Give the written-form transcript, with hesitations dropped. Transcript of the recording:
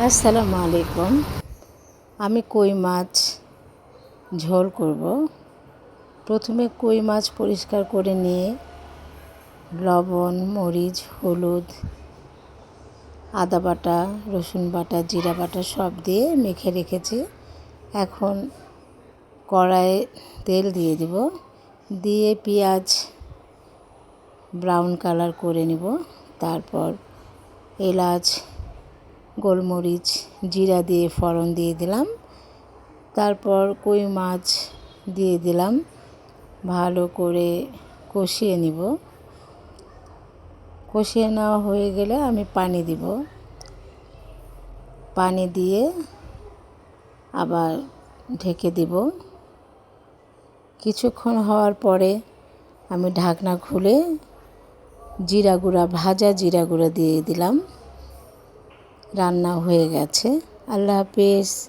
আসসালামু আলাইকুম। আমি কই মাছ ঝোল করব। প্রথমে কই মাছ পরিষ্কার করে নিয়ে লবণ, মরিচ, হলুদ, আদা বাটা, রসুন বাটা, জিরা বাটা সব দিয়ে মেখে রেখেছি। এখন কড়াইয়ে তেল দিয়ে দেব, দিয়ে পেঁয়াজ ব্রাউন কালার করে নেব। তারপর এলাচ, গোলমরিচ, জিরা দিয়ে ফোড়ন দিয়ে দিলাম। তারপর কই মাছ দিয়ে দিলাম, ভালো করে কষিয়ে নিব। কষিয়ে নেওয়া হয়ে গেলে আমি পানি দিব। পানি দিয়ে আবার ঢেকে দিব। কিছুক্ষণ হওয়ার পরে আমি ঢাকনা খুলে জিরা গুঁড়া, ভাজা জিরা গুঁড়া দিয়ে দিলাম। রান্না হয়ে গেছে। আল্লাহ হাফেজ।